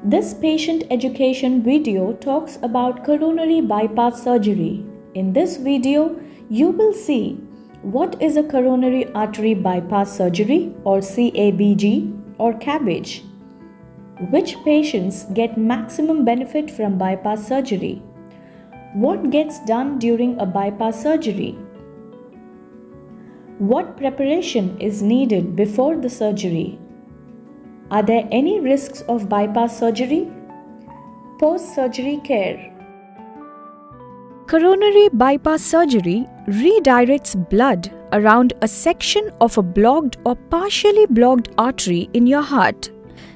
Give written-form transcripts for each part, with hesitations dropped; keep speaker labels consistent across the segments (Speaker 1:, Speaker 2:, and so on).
Speaker 1: This patient education video talks about coronary bypass surgery. In this video, you will see what is a coronary artery bypass surgery or CABG or CABG, which patients get maximum benefit from bypass surgery, what gets done during a bypass surgery, what preparation is needed before the surgery, are there any risks of bypass surgery, post-surgery care.
Speaker 2: Coronary bypass surgery redirects blood around a section of a blocked or partially blocked artery in your heart.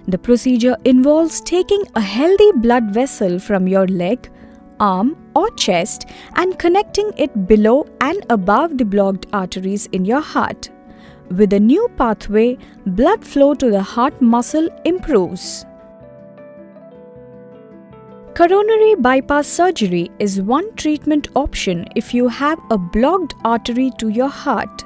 Speaker 2: The procedure involves taking a healthy blood vessel from your leg, arm or chest and connecting it below and above the blocked arteries in your heart. With a new pathway, blood flow to the heart muscle improves. Coronary bypass surgery is one treatment option if you have a blocked artery to your heart.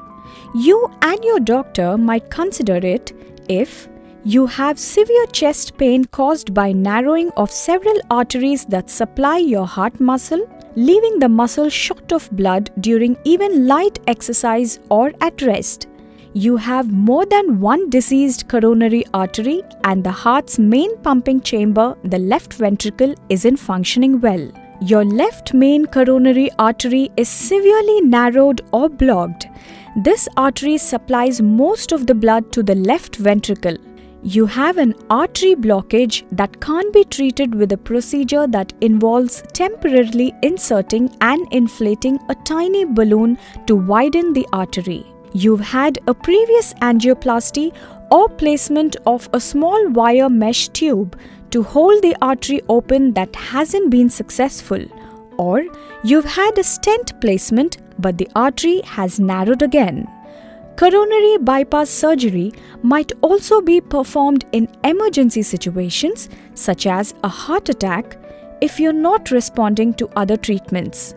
Speaker 2: You and your doctor might consider it if you have severe chest pain caused by narrowing of several arteries that supply your heart muscle, leaving the muscle short of blood during even light exercise or at rest. You have more than one diseased coronary artery and the heart's main pumping chamber, the left ventricle, isn't functioning well. Your left main coronary artery is severely narrowed or blocked. This artery supplies most of the blood to the left ventricle. You have an artery blockage that can't be treated with a procedure that involves temporarily inserting and inflating a tiny balloon to widen the artery. You've had a previous angioplasty or placement of a small wire mesh tube to hold the artery open that hasn't been successful, or you've had a stent placement but the artery has narrowed again. Coronary bypass surgery might also be performed in emergency situations such as a heart attack if you're not responding to other treatments.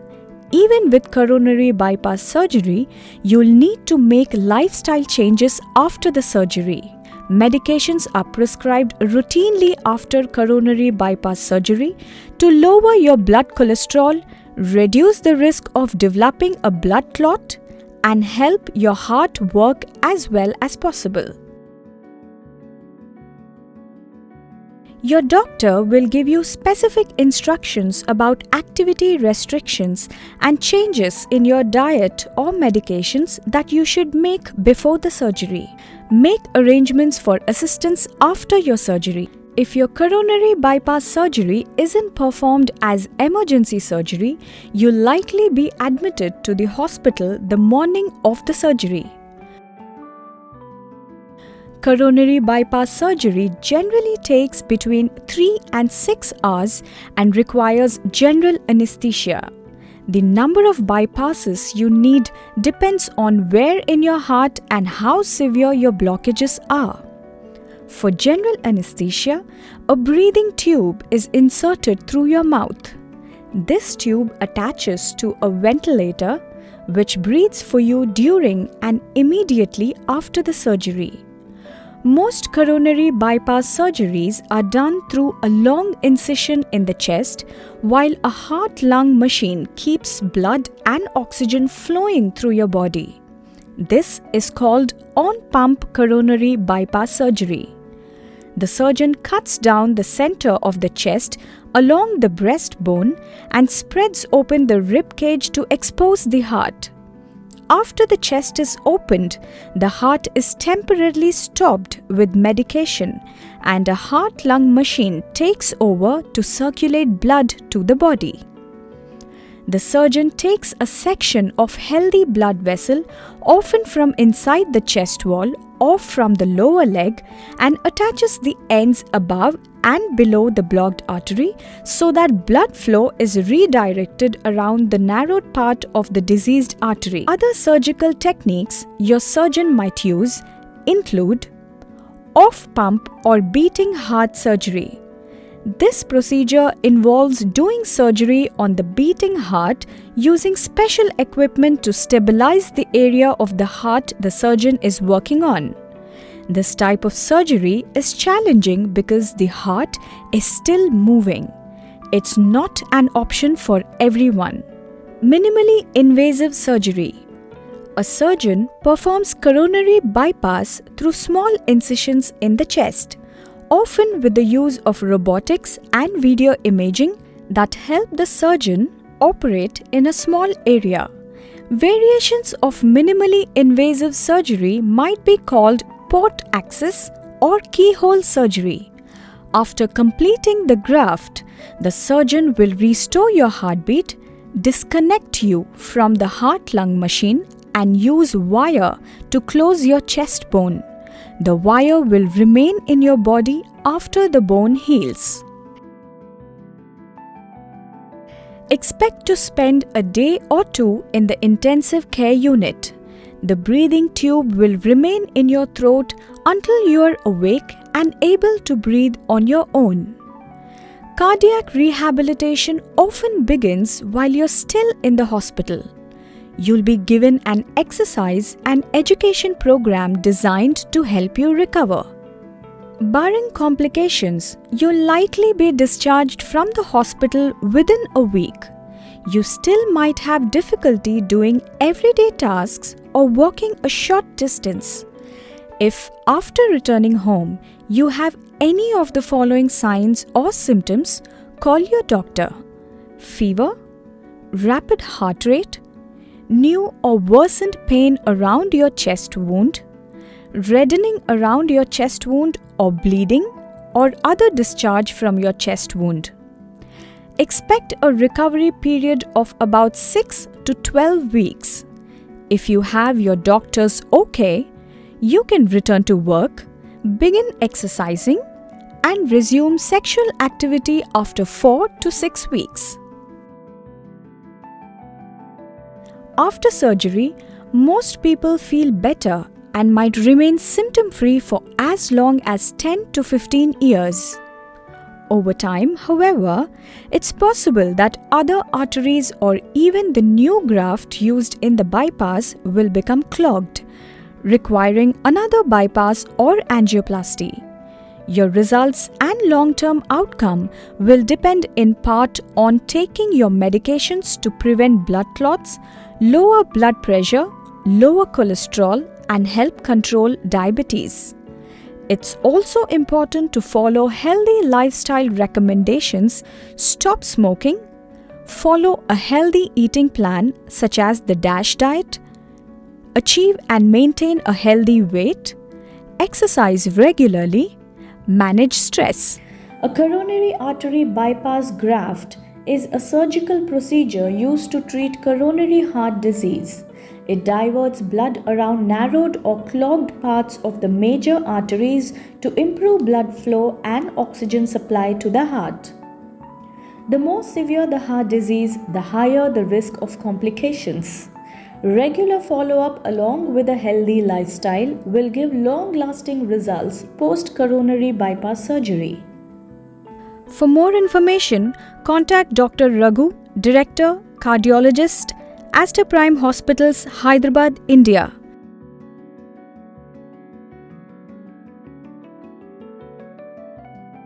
Speaker 2: Even with coronary bypass surgery, you'll need to make lifestyle changes after the surgery. Medications are prescribed routinely after coronary bypass surgery to lower your blood cholesterol, reduce the risk of developing a blood clot, and help your heart work as well as possible. Your doctor will give you specific instructions about activity restrictions and changes in your diet or medications that you should make before the surgery. Make arrangements for assistance after your surgery. If your coronary bypass surgery isn't performed as emergency surgery, you'll likely be admitted to the hospital the morning of the surgery. Coronary bypass surgery generally takes between 3 and 6 hours and requires general anesthesia. The number of bypasses you need depends on where in your heart and how severe your blockages are. For general anesthesia, a breathing tube is inserted through your mouth. This tube attaches to a ventilator which breathes for you during and immediately after the surgery. Most coronary bypass surgeries are done through a long incision in the chest, while a heart-lung machine keeps blood and oxygen flowing through your body. This is called on-pump coronary bypass surgery. The surgeon cuts down the center of the chest along the breastbone and spreads open the rib cage to expose the heart. After the chest is opened, the heart is temporarily stopped with medication and a heart-lung machine takes over to circulate blood to the body. The surgeon takes a section of healthy blood vessel, often from inside the chest wall or from the lower leg, and attaches the ends above and below the blocked artery so that blood flow is redirected around the narrowed part of the diseased artery. Other surgical techniques your surgeon might use include off-pump or beating heart surgery. This procedure involves doing surgery on the beating heart using special equipment to stabilize the area of the heart the surgeon is working on. This type of surgery is challenging because the heart is still moving. It's not an option for everyone. Minimally invasive surgery. A surgeon performs coronary bypass through small incisions in the chest, often with the use of robotics and video imaging that help the surgeon operate in a small area. Variations of minimally invasive surgery might be called port access or keyhole surgery. After completing the graft, the surgeon will restore your heartbeat, disconnect you from the heart-lung machine and use wire to close your chest bone. The wire will remain in your body after the bone heals. Expect to spend a day or two in the intensive care unit. The breathing tube will remain in your throat until you are awake and able to breathe on your own. Cardiac rehabilitation often begins while you're still in the hospital. You'll be given an exercise and education program designed to help you recover. Barring complications, you'll likely be discharged from the hospital within a week. You still might have difficulty doing everyday tasks or walking a short distance. If after returning home you have any of the following signs or symptoms, call your doctor. Fever, rapid heart rate, new or worsened pain around your chest wound, reddening around your chest wound or bleeding or other discharge from your chest wound. Expect a recovery period of about 6 to 12 weeks. If you have your doctor's okay, you can return to work, begin exercising, and resume sexual activity after 4 to 6 weeks. After surgery, most people feel better and might remain symptom-free for as long as 10 to 15 years. Over time, however, it's possible that other arteries or even the new graft used in the bypass will become clogged, requiring another bypass or angioplasty. Your results and long-term outcome will depend in part on taking your medications to prevent blood clots, lower blood pressure, lower cholesterol, and help control diabetes. It's also important to follow healthy lifestyle recommendations, stop smoking, follow a healthy eating plan such as the DASH diet, achieve and maintain a healthy weight, exercise regularly, manage stress.
Speaker 1: A coronary artery bypass graft is a surgical procedure used to treat coronary heart disease. It diverts blood around narrowed or clogged parts of the major arteries to improve blood flow and oxygen supply to the heart. The more severe the heart disease, the higher the risk of complications. Regular follow-up along with a healthy lifestyle will give long-lasting results post-coronary bypass surgery.
Speaker 2: For more information, contact Dr. Raghu, Director, Cardiologist, Aster Prime Hospitals, Hyderabad, India.